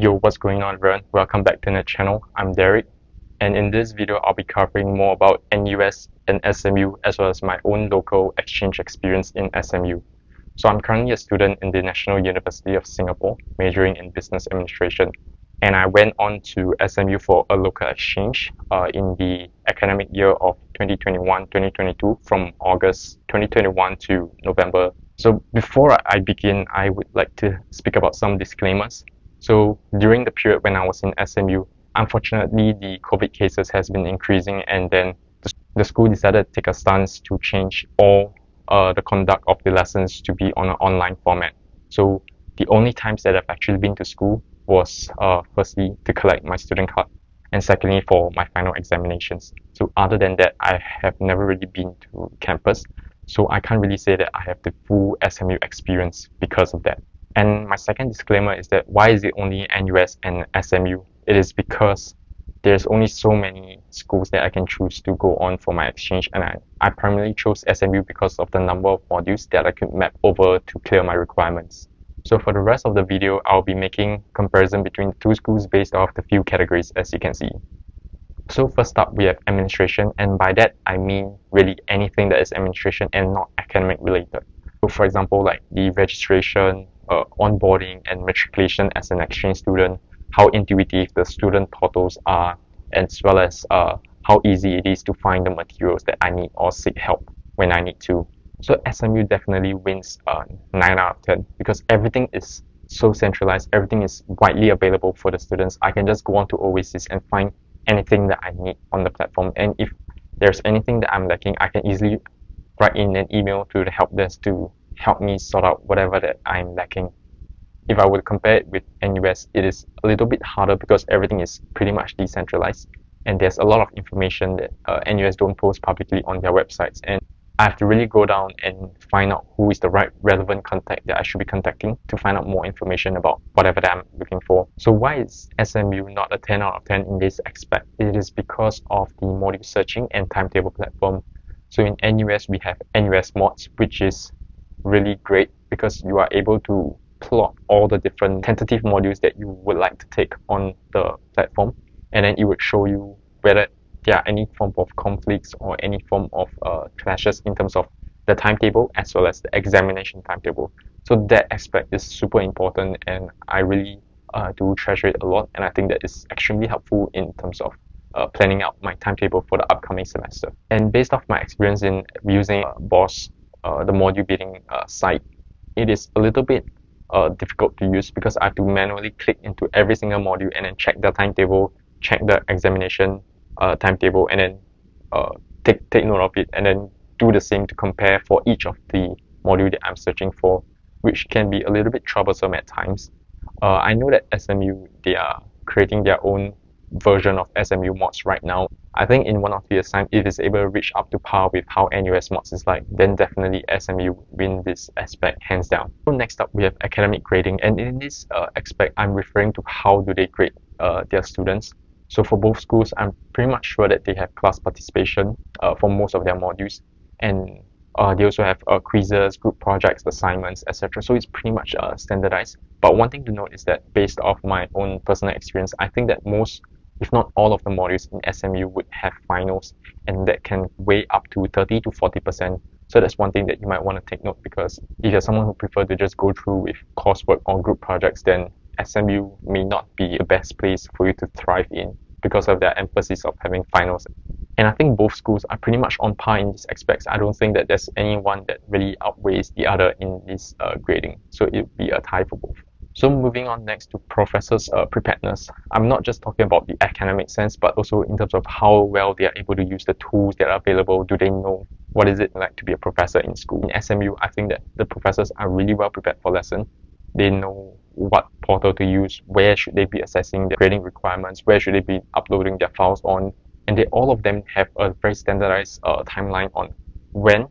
Yo, what's going on everyone? Welcome back to the channel. I'm Derek, and in this video I'll be covering more about NUS and SMU as well as my own local exchange experience in SMU. So I'm currently a student in the National University of Singapore, majoring in business administration, and I went on to SMU for a local exchange in the academic year of 2021-2022 from August 2021 to November. So before I begin, I would like to speak about some disclaimers. So during the period when I was in SMU, unfortunately, the COVID cases has been increasing, and then the school decided to take a stance to change all the conduct of the lessons to be on an online format. So the only times that I've actually been to school was firstly to collect my student card, and secondly for my final examinations. So other than that, I have never really been to campus. So I can't really say that I have the full SMU experience because of that. And my second disclaimer is that why is it only NUS and SMU? It is because there's only so many schools that I can choose to go on for my exchange, and I primarily chose SMU because of the number of modules that I could map over to clear my requirements. So for the rest of the video, I'll be making comparison between the two schools based off the few categories as you can see. So first up, we have administration, and by that I mean really anything that is administration and not academic related. So for example, like the registration, onboarding and matriculation as an exchange student, how intuitive the student portals are, as well as how easy it is to find the materials that I need or seek help when I need to. So SMU definitely wins 9 out of 10 because everything is so centralized, everything is widely available for the students. I can just go on to Oasis and find anything that I need on the platform, and if there's anything that I'm lacking, I can easily write in an email to the help desk to help me sort out whatever that I'm lacking. If I would compare it with NUS, it is a little bit harder because everything is pretty much decentralized, and there's a lot of information that NUS don't post publicly on their websites, and I have to really go down and find out who is the right relevant contact that I should be contacting to find out more information about whatever that I'm looking for. So why is SMU not a 10 out of 10 in this aspect? It is because of the module searching and timetable platform. So in NUS, we have NUS mods, which is really great because you are able to plot all the different tentative modules that you would like to take on the platform, and then it would show you whether there are any form of conflicts or any form of clashes in terms of the timetable as well as the examination timetable. So that aspect is super important, and I really do treasure it a lot, and I think that is extremely helpful in terms of planning out my timetable for the upcoming semester. And based off my experience in using BOSS, the module bidding site, it is a little bit difficult to use because I have to manually click into every single module and then check the timetable, check the examination timetable, and then take note of it, and then do the same to compare for each of the module that I'm searching for, which can be a little bit troublesome at times. I know that SMU, they are creating their own version of SMU mods right now. I think in 1 or 2 years time, if it's able to reach up to par with how NUS mods is like, then definitely SMU win this aspect hands down. So next up, we have academic grading, and in this aspect, I'm referring to how do they grade their students. So for both schools, I'm pretty much sure that they have class participation for most of their modules, and they also have quizzes, group projects, assignments, etc. So it's pretty much standardized. But one thing to note is that based off my own personal experience, I think that most, if not all of the modules in SMU would have finals, and that can weigh up to 30 to 40%. So that's one thing that you might want to take note, because if you're someone who prefer to just go through with coursework or group projects, then SMU may not be the best place for you to thrive in because of their emphasis of having finals. And I think both schools are pretty much on par in these aspects. I don't think that there's anyone that really outweighs the other in this grading. So it would be a tie for both. So moving on next to professors' preparedness. I'm not just talking about the academic sense, but also in terms of how well they are able to use the tools that are available. Do they know what is it like to be a professor in school? In SMU, I think that the professors are really well prepared for lesson. They know what portal to use, where should they be assessing the grading requirements, where should they be uploading their files on, and all of them have a very standardized timeline on when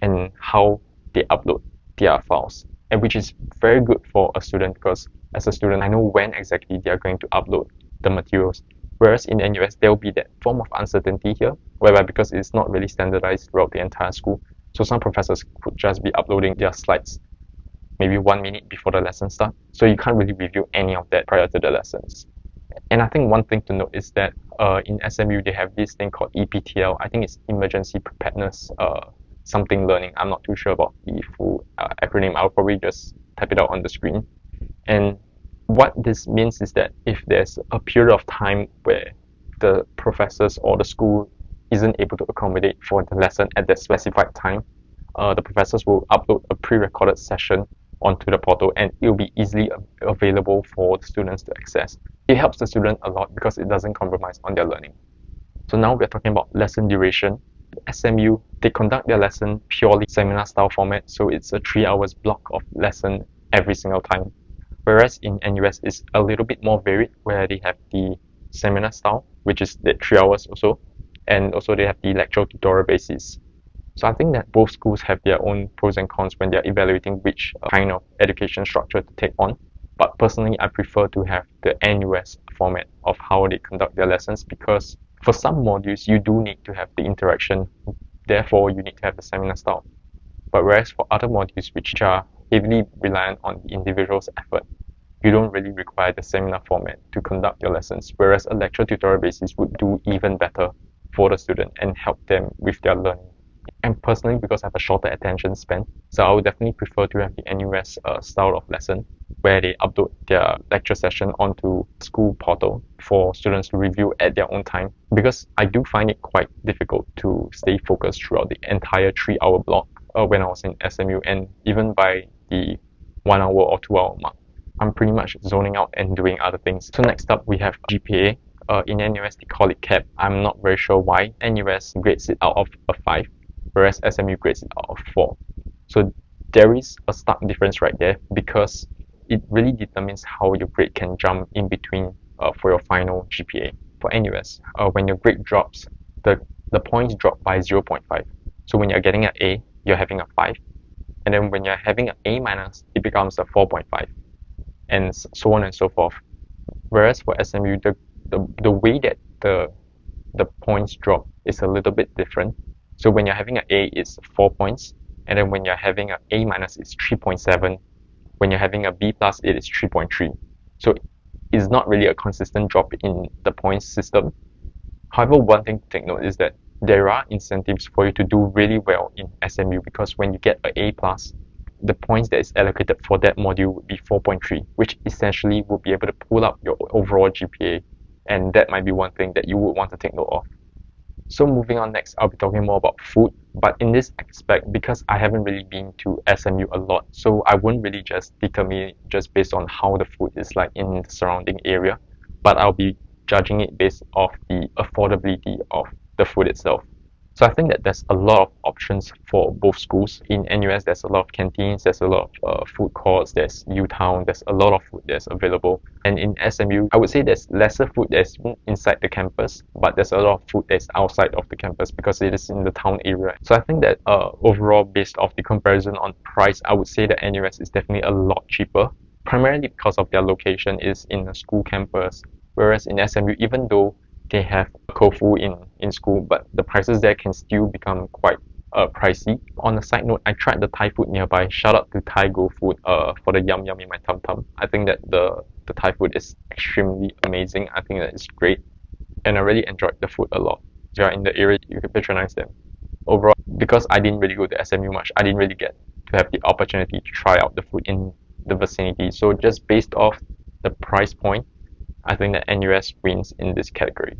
and how they upload their files, and which is very good for a student, because as a student I know when exactly they are going to upload the materials. Whereas in NUS, there will be that form of uncertainty here, whereby because it's not really standardized throughout the entire school, so some professors could just be uploading their slides maybe 1 minute before the lesson starts. So you can't really review any of that prior to the lessons. And I think one thing to note is that in SMU they have this thing called EPTL. I think it's Emergency Preparedness something learning. I'm not too sure about the full acronym. I'll probably just type it out on the screen. And what this means is that if there's a period of time where the professors or the school isn't able to accommodate for the lesson at that specified time, the professors will upload a pre-recorded session onto the portal, and it will be easily available for the students to access. It helps the student a lot because it doesn't compromise on their learning. So now we're talking about lesson duration. SMU, they conduct their lesson purely seminar style format, so it's a 3 hours block of lesson every single time. Whereas in NUS it's a little bit more varied, where they have the seminar style, which is the 3 hours also, and also they have the lecture tutorial basis. So I think that both schools have their own pros and cons when they're evaluating which kind of education structure to take on. But personally, I prefer to have the NUS format of how they conduct their lessons, because for some modules, you do need to have the interaction. Therefore, you need to have the seminar style. But whereas for other modules which are heavily reliant on the individual's effort, you don't really require the seminar format to conduct your lessons, whereas a lecture tutorial basis would do even better for the student and help them with their learning. And personally, because I have a shorter attention span, so I would definitely prefer to have the NUS style of lesson, where they upload their lecture session onto school portal for students to review at their own time, because I do find it quite difficult to stay focused throughout the entire 3-hour block when I was in SMU, and even by the 1 hour or 2 hour mark, I'm pretty much zoning out and doing other things. So next up we have GPA. In NUS they call it CAP. I'm not very sure why. NUS grades it out of a 5, whereas SMU grades it out of 4. So there is a stark difference right there, because it really determines how your grade can jump in between for your final GPA. For NUS, when your grade drops, the points drop by 0.5. So when you're getting an A, you're having a 5. And then when you're having an A minus, it becomes a 4.5. And so on and so forth. Whereas for SMU, the way that the points drop is a little bit different. So when you're having an A, it's 4 points, and then when you're having an A minus, it's 3.7. When you're having a B plus, it is 3.3. So it's not really a consistent drop in the points system. However, one thing to take note is that there are incentives for you to do really well in SMU, because when you get an A plus, the points that is allocated for that module would be 4.3, which essentially will be able to pull up your overall GPA, and that might be one thing that you would want to take note of. So moving on, next I'll be talking more about food, but in this aspect, because I haven't really been to SMU a lot, so I won't really just determine it just based on how the food is like in the surrounding area, but I'll be judging it based off the affordability of the food itself. So I think that there's a lot of options for both schools. In NUS, there's a lot of canteens, there's a lot of food courts, there's U-Town, there's a lot of food that's available. And in SMU, I would say there's lesser food that's inside the campus, but there's a lot of food that's outside of the campus because it is in the town area. So I think that overall, based off the comparison on price, I would say that NUS is definitely a lot cheaper, primarily because of their location is in a school campus, whereas in SMU, even though they have Kofu in school, but the prices there can still become quite pricey. On a side note, I tried the Thai food nearby. Shout out to Thai Go Food for the yum yum in my tum tum. I think that the Thai food is extremely amazing. I think that it's great, and I really enjoyed the food a lot. If you're in the area, you can patronize them. Overall, because I didn't really go to SMU much, I didn't really get to have the opportunity to try out the food in the vicinity. So just based off the price point, I think that NUS wins in this category.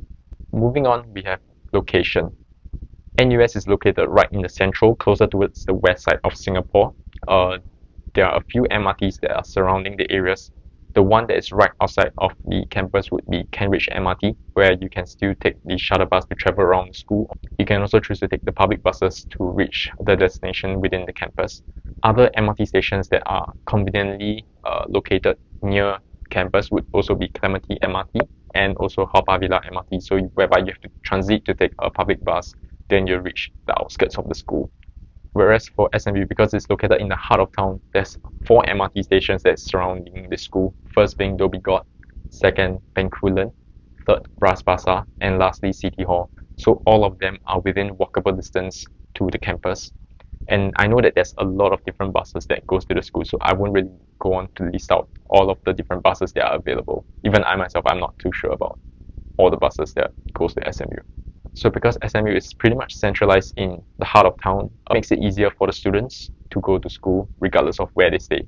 Moving on, we have location. NUS is located right in the central, closer towards the west side of Singapore. There are a few MRTs that are surrounding the areas. The one that is right outside of the campus would be Kent Ridge MRT, where you can still take the shuttle bus to travel around the school. You can also choose to take the public buses to reach the destination within the campus. Other MRT stations that are conveniently located near campus would also be Clementi MRT and also Haw Par Villa MRT, so whereby you have to transit to take a public bus, then you reach the outskirts of the school. Whereas for SMU, because it's located in the heart of town, there's 4 MRT stations that's surrounding the school. First being Dhoby Ghaut, second Bencoolen, third Bras Basah, and lastly City Hall. So all of them are within walkable distance to the campus. And I know that there's a lot of different buses that goes to the school, so I won't really go on to list out all of the different buses that are available. Even I myself, I'm not too sure about all the buses that goes to SMU. So because SMU is pretty much centralized in the heart of town, it makes it easier for the students to go to school regardless of where they stay.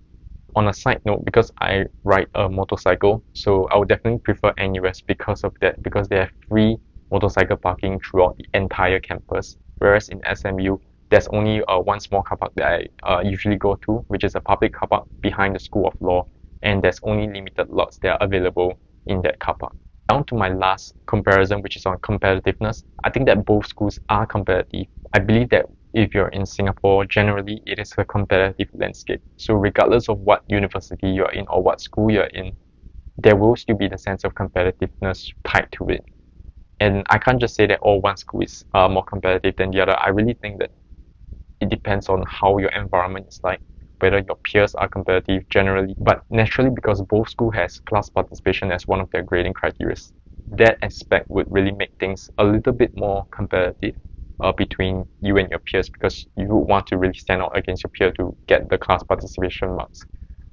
On a side note, because I ride a motorcycle, so I would definitely prefer NUS because of that, because they have free motorcycle parking throughout the entire campus, whereas in SMU, there's only one small car park that I usually go to, which is a public car park behind the School of Law, and there's only limited lots that are available in that car park. Down to my last comparison, which is on competitiveness, I think that both schools are competitive. I believe that if you're in Singapore, generally it is a competitive landscape. So regardless of what university you're in or what school you're in, there will still be the sense of competitiveness tied to it. And I can't just say that one school is more competitive than the other. I really think that it depends on how your environment is like, whether your peers are competitive generally. But naturally, because both schools has class participation as one of their grading criteria, that aspect would really make things a little bit more competitive between you and your peers, because you would want to really stand out against your peer to get the class participation marks.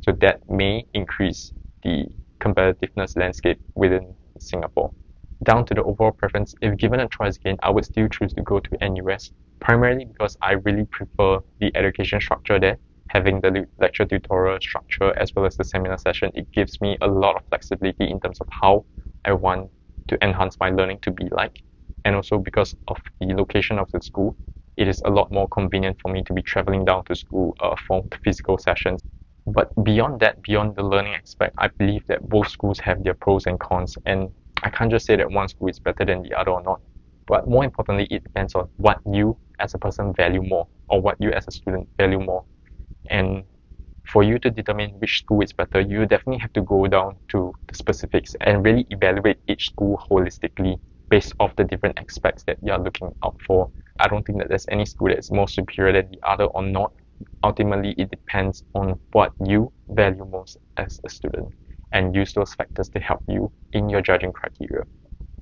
So that may increase the competitiveness landscape within Singapore. Down to the overall preference, if given a choice again, I would still choose to go to NUS, primarily because I really prefer the education structure there. Having the lecture tutorial structure as well as the seminar session, it gives me a lot of flexibility in terms of how I want to enhance my learning to be like. And also because of the location of the school, it is a lot more convenient for me to be traveling down to school for physical sessions. But beyond that, beyond the learning aspect, I believe that both schools have their pros and cons, and I can't just say that one school is better than the other or not. But more importantly, it depends on what you as a person value more, or what you as a student value more. And for you to determine which school is better, you definitely have to go down to the specifics and really evaluate each school holistically based off the different aspects that you're looking out for. I don't think that there's any school that is more superior than the other or not. Ultimately, it depends on what you value most as a student, and use those factors to help you in your judging criteria.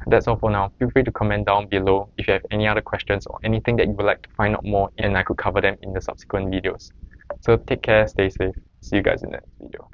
That's all for now. Feel free to comment down below if you have any other questions or anything that you would like to find out more, and I could cover them in the subsequent videos. So take care, stay safe. See you guys in the next video.